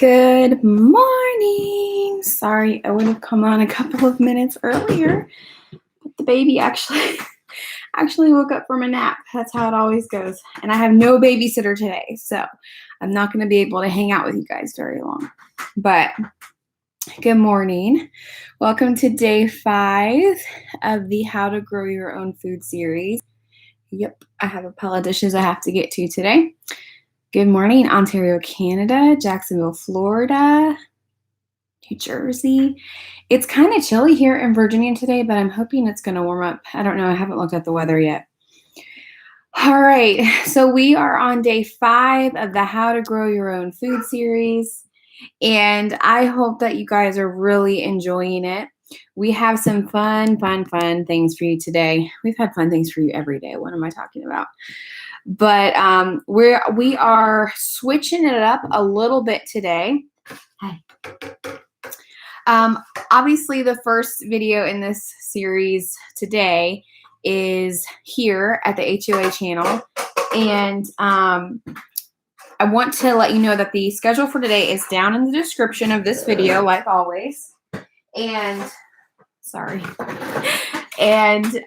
Good morning. Sorry, I would have come on a couple of minutes earlier, but the baby actually woke up from a nap. That's how it always goes. And I have no babysitter today, so I'm not going to be able to hang out with you guys very long. But good morning. Welcome to day 5 of the How to Grow Your Own Food series. Yep, I have a pile of dishes I have to get to today. Good morning, Ontario, Canada, Jacksonville, Florida, New Jersey. It's kind of chilly here in Virginia today, but I'm hoping it's going to warm up. I don't know. I haven't looked at the weather yet. All right. So we are on day 5 of the How to Grow Your Own Food series. And I hope that you guys are really enjoying it. We have some fun things for you today. We've had fun things for you every day. What am I talking about? But we are switching it up a little bit today. Hi. Obviously, the first video in this series today is here at the HOA channel. And I want to let you know that the schedule for today is down in the description of this video, like always. And, sorry. And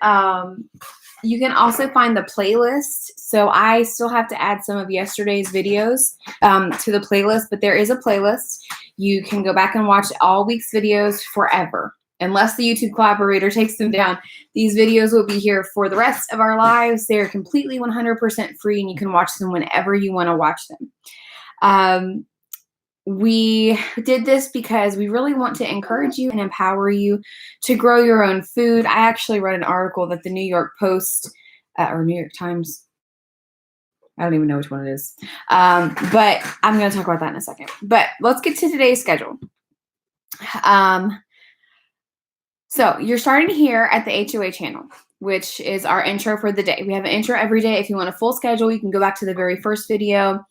you can also find the playlist. So I still have to add some of yesterday's videos to the playlist, but there is a playlist. You can go back and watch all week's videos forever. Unless the YouTube collaborator takes them down, these videos will be here for the rest of our lives. They're completely 100% free, and you can watch them whenever you want to watch them. We did this because we really want to encourage you and empower you to grow your own food. I actually read an article that the New York Post or New York Times, I don't even know which one it is, but I'm going to talk about that in a second. But let's get to today's schedule. So you're starting here at the HOA channel, which is our intro for the day. We have an intro every day. If you want a full schedule, you can go back to the very first video.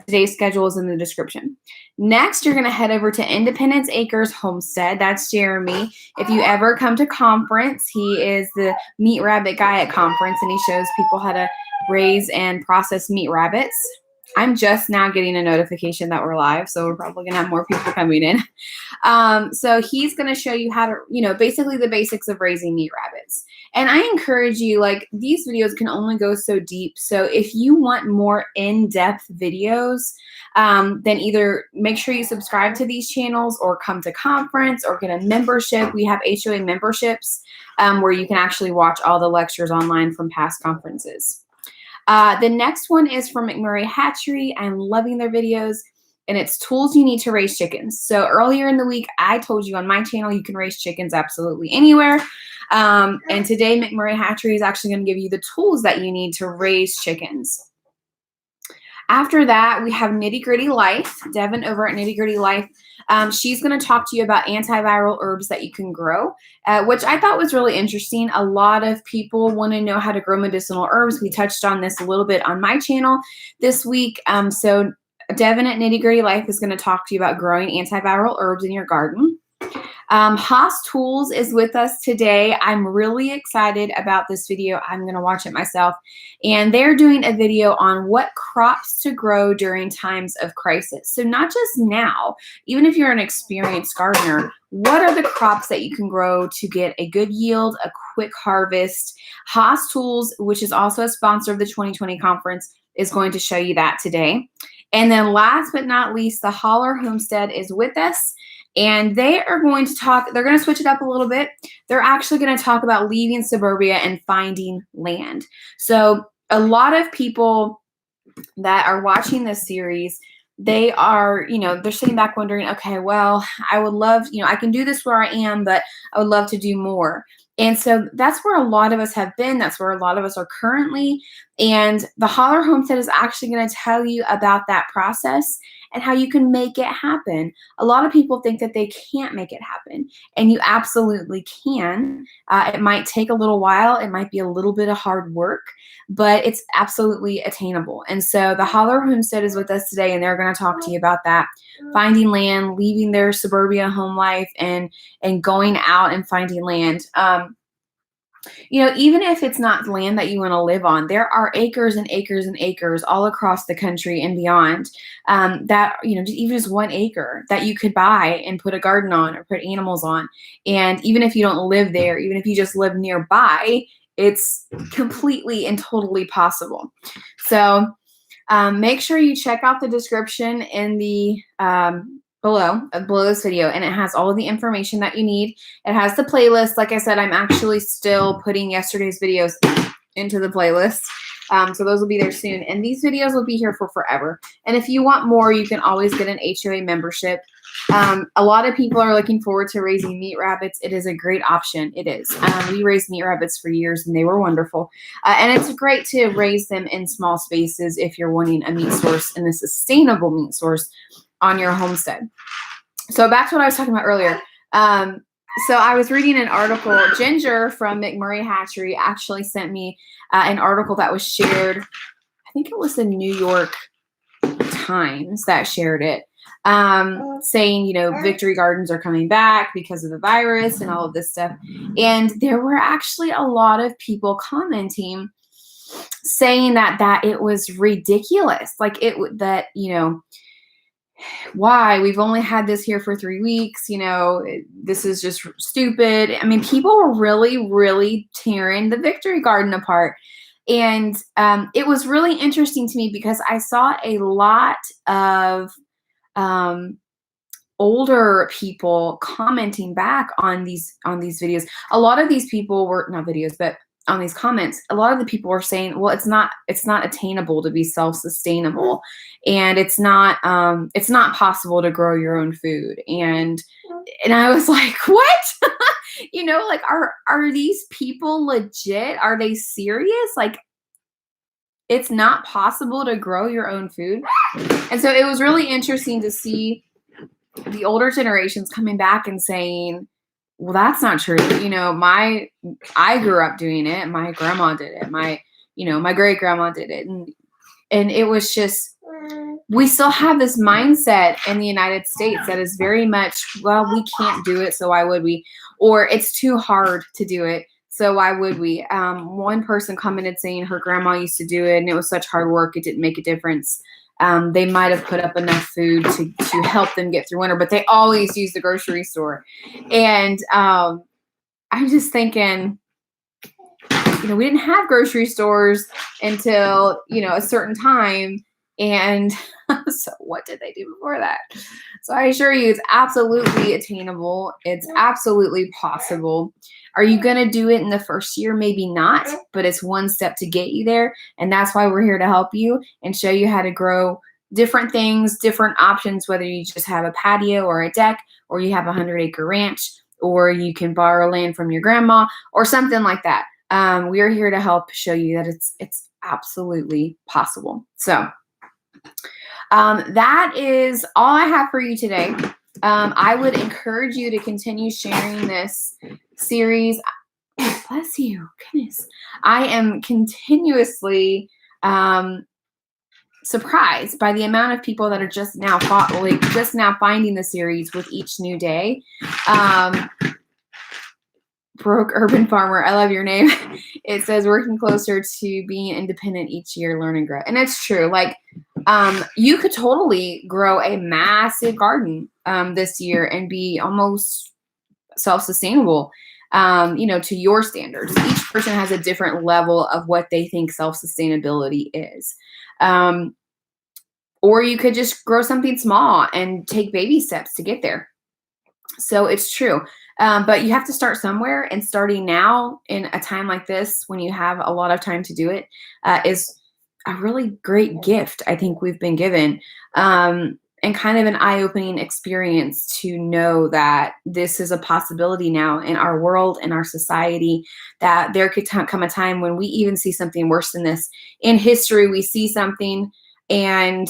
Today's schedule is in the description. Next, you're going to head over to Independence Acres Homestead. That's Jeremy. If you ever come to conference, he is the meat rabbit guy at conference, and he shows people how to raise and process meat rabbits. I'm just now getting a notification that we're live, so we're probably going to have more people coming in. So he's going to show you how to, basically the basics of raising meat rabbits. And I encourage you, these videos can only go so deep. So if you want more in-depth videos, then either make sure you subscribe to these channels or come to conference or get a membership. We have HOA memberships where you can actually watch all the lectures online from past conferences. The next one is from MCMURRAY Hatchery. I'm loving their videos, and it's tools you need to raise chickens. So earlier in the week, I told you on my channel you can raise chickens absolutely anywhere. And today, MCMURRAY Hatchery is actually going to give you the tools that you need to raise chickens. After that, we have Nitty Gritty Life. Devin over at Nitty Gritty Life. She's going to talk to you about antiviral herbs that you can grow, which I thought was really interesting. A lot of people want to know how to grow medicinal herbs. We touched on this a little bit on my channel this week. So Devin at Nitty Gritty Life is going to talk to you about growing antiviral herbs in your garden. Haas Tools is with us today. I'm really excited about this video. I'm going to watch it myself. And they're doing a video on what crops to grow during times of crisis. So not just now, even if you're an experienced gardener, what are the crops that you can grow to get a good yield, a quick harvest? Haas Tools, which is also a sponsor of the 2020 conference, is going to show you that today. And then last but not least, the HOLLAR Homestead is with us. And they are going to talk, they're going to switch it up a little bit. They're actually going to talk about leaving suburbia and finding land. So a lot of people that are watching this series, they are, they're sitting back wondering, okay, well, I would love, I can do this where I am, but I would love to do more. And so that's where a lot of us have been. That's where a lot of us are currently. And the HOLLAR Homestead is actually going to tell you about that process and how you can make it happen. A lot of people think that they can't make it happen, and you absolutely can. It might take a little while. It might be a little bit of hard work, but it's absolutely attainable. And so the HOLLAR Homestead is with us today, and they're going to talk to you about that, finding land, leaving their suburbia home life, and going out and finding land. Even if it's not land that you want to live on, there are acres and acres and acres all across the country and beyond, that, even just 1 acre that you could buy and put a garden on or put animals on. And even if you don't live there, even if you just live nearby, it's completely and totally possible. So make sure you check out the description in the below this video, and it has all of the information that you need. It has the playlist. Like I said, I'm actually still putting yesterday's videos into the playlist. So those will be there soon. And these videos will be here for forever. And if you want more, you can always get an HOA membership. A lot of people are looking forward to raising meat rabbits. It is a great option. It is. We raised meat rabbits for years, and they were wonderful. And it's great to raise them in small spaces if you're wanting a meat source and a sustainable meat source on your homestead. So back to what I was talking about earlier. So I was reading an article. Ginger from MCMURRAY Hatchery actually sent me an article that was shared. I think it was the New York Times that shared it, saying, victory gardens are coming back because of the virus and all of this stuff. And there were actually a lot of people commenting saying that it was ridiculous. Like why? We've only had this here for 3 weeks. This is just stupid. I mean, people were really, really tearing the victory garden apart. And it was really interesting to me because I saw a lot of older people commenting back on these videos. A lot of these people were not videos, but on these comments, a lot of the people were saying, well, it's not attainable to be self-sustainable, and it's not possible to grow your own food. And I was like, what? Like, are these people legit? Are they serious? Like, it's not possible to grow your own food. And so it was really interesting to see the older generations coming back and saying, well, that's not true. I grew up doing it. My grandma did it. My great grandma did it. And it was just, we still have this mindset in the United States that is very much, well, we can't do it, so why would we? Or it's too hard to do it, so why would we? One person commented saying her grandma used to do it and it was such hard work, it didn't make a difference. They might have put up enough food to help them get through winter, but they always use the grocery store. And I'm just thinking, we didn't have grocery stores until, a certain time. And so what did they do before that? So I assure you, it's absolutely attainable. It's absolutely possible. Are you going to do it in the first year? Maybe not, but it's one step to get you there. And that's why we're here to help you and show you how to grow different things, different options, whether you just have a patio or a deck, or you have a 100-acre ranch, or you can borrow land from your grandma or something like that. We are here to help show you that it's absolutely possible. So that is all I have for you today. I would encourage you to continue sharing this series. Bless you. Goodness. I am continuously surprised by the amount of people that are just now finding the series with each new day. Broke Urban Farmer, I love your name. It says working closer to being independent each year, learn and grow. And it's true. Like, you could totally grow a massive garden this year and be almost self-sustainable, to your standards. Each person has a different level of what they think self-sustainability is. Or you could just grow something small and take baby steps to get there. So it's true. But you have to start somewhere, and starting now in a time like this, when you have a lot of time to do it, is a really great gift I think we've been given, and kind of an eye-opening experience to know that this is a possibility now in our world, in our society, that there could come a time when we even see something worse than this. In history, we see something and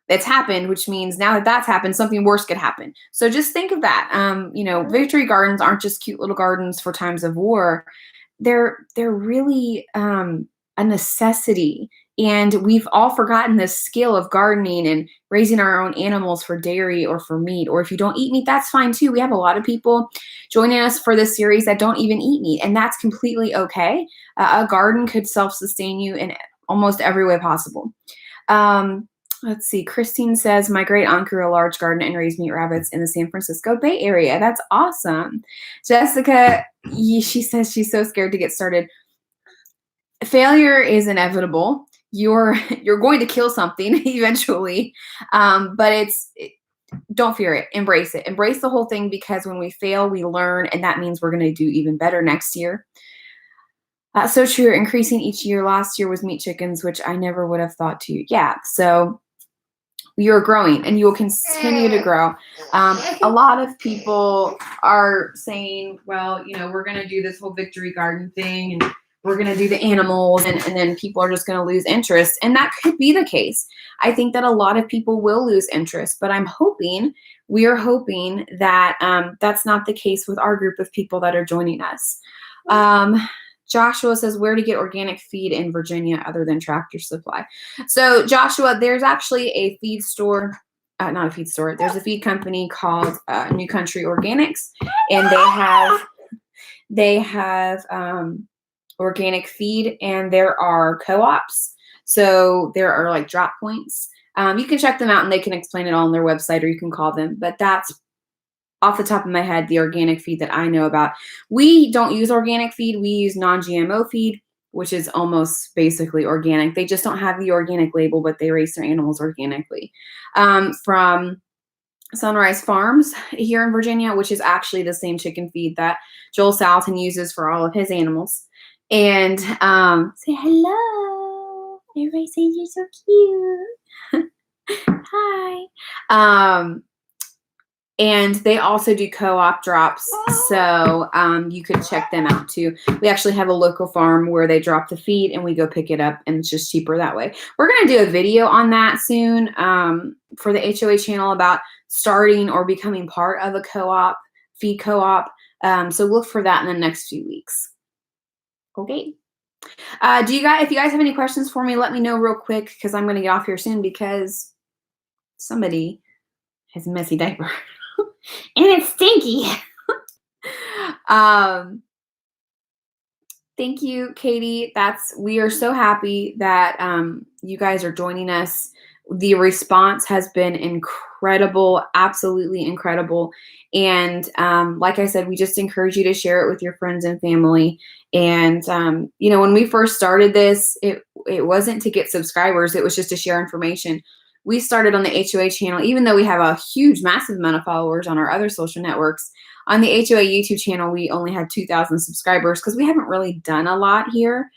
it's happened, which means now that that's happened, something worse could happen. So just think of that. Victory gardens aren't just cute little gardens for times of war. They're really a necessity And we've all forgotten this skill of gardening and raising our own animals for dairy or for meat. Or if you don't eat meat, that's fine too. We have a lot of people joining us for this series that don't even eat meat, and that's completely okay. A garden could self-sustain you in almost every way possible. Let's see. Christine says, my great aunt grew a large garden and raised meat rabbits in the San Francisco Bay Area. That's awesome. Jessica, she says she's so scared to get started. Failure is inevitable. You're going to kill something eventually, but don't fear it. Embrace it. Embrace the whole thing, because when we fail, we learn, and that means we're going to do even better next year. So true. Increasing each year. Last year was meat chickens, which I never would have thought to. Yeah. So you're growing, and you will continue to grow. A lot of people are saying, well, we're going to do this whole victory garden thing, and we're going to do the animals, and then people are just going to lose interest. And that could be the case. I think that a lot of people will lose interest, but we are hoping that that's not the case with our group of people that are joining us. Joshua says, where to get organic feed in Virginia other than Tractor Supply? So Joshua, there's actually a feed store, not a feed store. There's a feed company called New Country Organics, and they have organic feed, and there are co-ops. So there are like drop points. You can check them out, and they can explain it all on their website, or you can call them. But that's off the top of my head, the organic feed that I know about. We don't use organic feed. We use non-GMO feed, which is almost basically organic. They just don't have the organic label, but they raise their animals organically. From Sunrise Farms here in Virginia, which is actually the same chicken feed that Joel Salatin uses for all of his animals. And say hello. Everybody says you're so cute. Hi. And they also do co-op drops, so you could check them out too. We actually have a local farm where they drop the feed and we go pick it up, and it's just cheaper that way. We're going to do a video on that soon for the HOA channel about starting or becoming part of a co-op, feed co-op. So look for that in the next few weeks. Okay. If you guys have any questions for me, let me know real quick, because I'm going to get off here soon because somebody has a messy diaper. And it's stinky. Thank you, Katie. We are so happy that you guys are joining us. The response has been incredible, absolutely incredible. And like I said, we just encourage you to share it with your friends and family. And when we first started this, it wasn't to get subscribers. It was just to share information. We started on the HOA channel, even though we have a huge, massive amount of followers on our other social networks. On the HOA YouTube channel, we only had 2,000 subscribers because we haven't really done a lot here.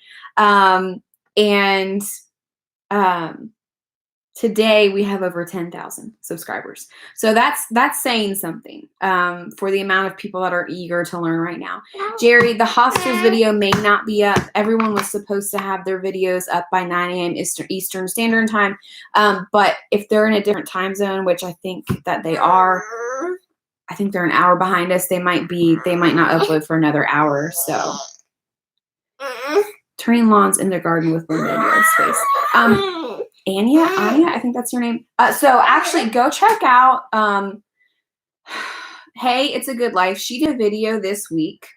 Today we have over 10,000 subscribers. So that's saying something for the amount of people that are eager to learn right now. Jerry, the hostels video may not be up. Everyone was supposed to have their videos up by 9 a.m. Eastern Standard Time. But if they're in a different time zone, which I think that they are, I think they're an hour behind us. They might not upload for another hour or so. Turning lawns in their garden with limited yard space. Anya, I think that's your name. So actually go check out, Hey, It's a Good Life. She did a video this week.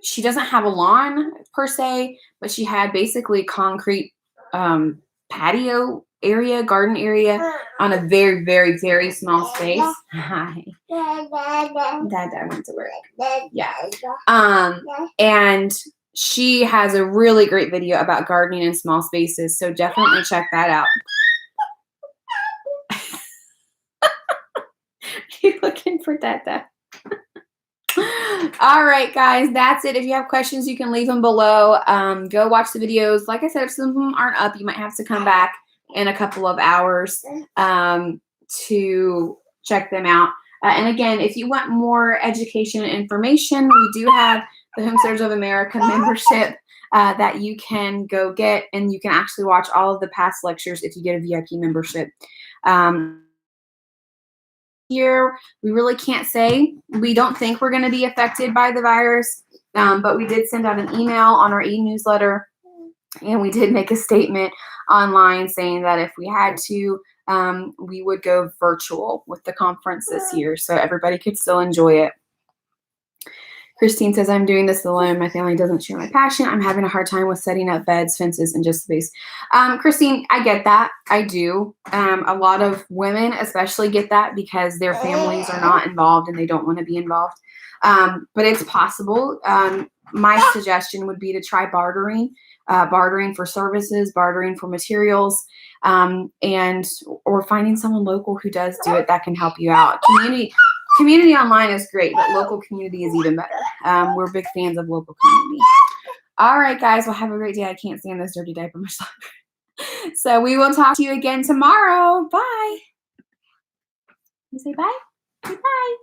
She doesn't have a lawn per se, but she had basically concrete patio area, garden area on a very, very, very small space. Hi. Dad went to work. Yeah. And she has a really great video about gardening in small spaces, so definitely check that out. You're looking for Dada. All right, guys, that's it. If you have questions, you can leave them below. Go watch the videos. Like I said, if some of them aren't up, you might have to come back in a couple of hours to check them out. And again, if you want more education and information, we do have the Homesteaders of America membership that you can go get, and you can actually watch all of the past lectures if you get a VIP membership. Here, we really can't say. We don't think we're going to be affected by the virus, but we did send out an email on our e-newsletter And we did make a statement online saying that if we had to, we would go virtual with the conference this year so everybody could still enjoy it. Christine says, I'm doing this alone. My family doesn't share my passion. I'm having a hard time with setting up beds, fences, and just space. Christine, I get that. I do. A lot of women especially get that because their families are not involved and they don't want to be involved. But it's possible. My suggestion would be to try bartering. Bartering for services, bartering for materials, or finding someone local who does do it that can help you out. Community online is great, but local community is even better. We're big fans of local community. All right, guys. Well, have a great day. I can't stand this dirty diaper much longer. So we will talk to you again tomorrow. Bye. You say bye? Say bye.